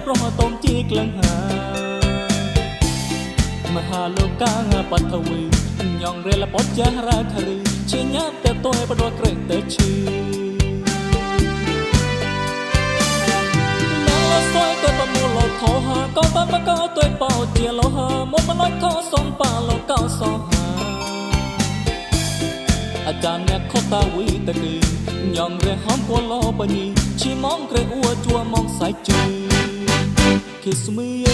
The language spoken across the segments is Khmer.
ប្រហតមជាក្លងហាមហាលោកកាងបថវីញងរេលបចារាខរីជាញាតទៅតយបដក្រេតឈឺសួយទៅប្រមូលថោហាក៏បបកោទៅបោជាលោហាមកបលខោសំប៉ាលោកោសោហាអាចារ្យអ្នកខតាវីតគីញងរេហំគលោបញីឈីម៉ងក្រេអ៊ូជួម៉ងសៃជឺ Kiss me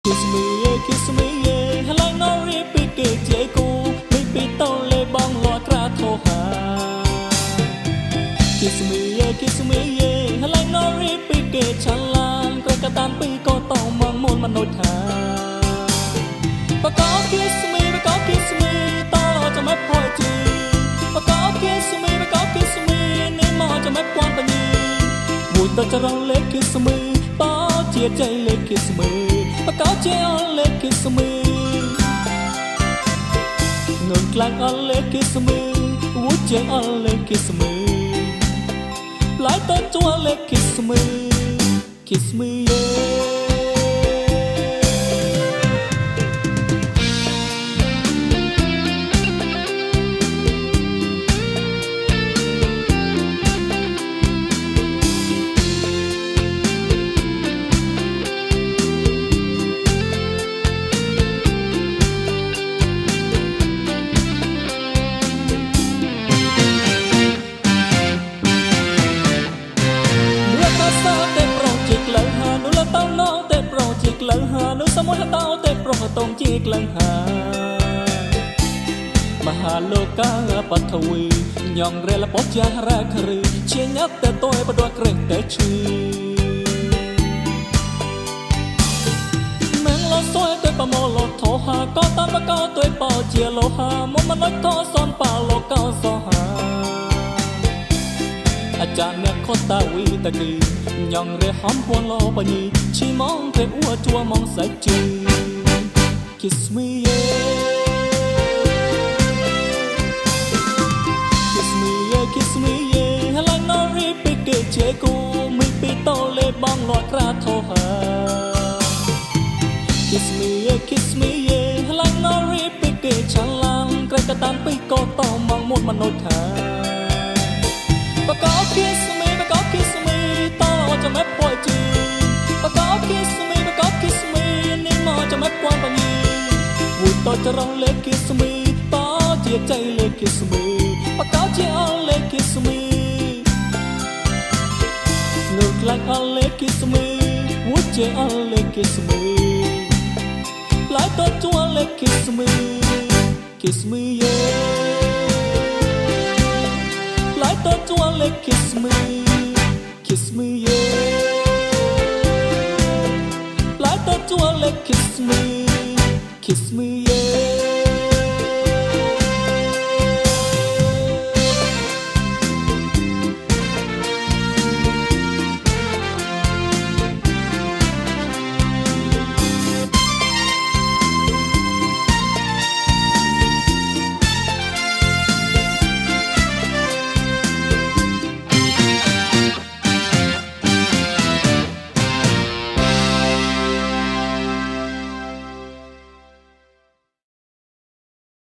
Kiss me Kiss me ហើយឡងរៀបពីគេជាគូពីតូនលេបងលក់ក្រាធោហា Kiss me Kiss me ហើយឡងរៀបពីគេឆាឡានក្រកតានពីក៏តោមងមូលមនុស្សថាបកោ Kiss me បកោ Kiss me តោចាំមកផយជីបកោ Kiss me បកោ Kiss me នេះមកចាំមកពាន់បញីមួយតចរងលេ Kiss me បោជាใจលេ Kiss me បកោជាអលេ Kiss me ងើក្លាំងអលេ Kiss me វូជាអលេ Kiss me ឡៃតជួលេ Kiss me Kiss meនោះសមុទ្រតោទេប្រហតងជាក្លងហាមហាលោកាបថវីញងរេលបចារាខរីជាញាតទៅតយបដក្រេតឈឺមងលោសួយទៅប្រមូលថោហាក៏តាមបកោទៅបោជាលោហាមកមនុស្សក៏សនប៉ាលោកោសោហាអាចារ្យអ្នកខតាវីតគីញងរេហំពនលោបញីឈីម៉ងក្រេអ៊ូជួម៉ងសៃជឺ Kiss me Kiss me Kiss me ហើយឡងរៀបពីគេជាគូមីពីតូនលេបងលក់ក្រាធោហា Kiss me Kiss me ហើយឡងរៀបពីគេឆាឡានក្រែកតានពីក៏តោម៉ងមុតមនុស្សថាបកោ Kiss me បកោ Kiss me តោចាំមកពួយជីបកោ Kiss me បកោ Kiss me នេះមកចាំមកពួនបញីវូតចរងលេ Kiss me តោជាใจលេ Kiss me បកោជាអលេ Kiss me ងើក្លាំងអលេ Kiss me វូជាអលេ Kiss me ឡៃតជួលេ Kiss me Kiss me Don't you want to kiss me, kiss me, yeah. Like don't you want to kiss me, kiss me.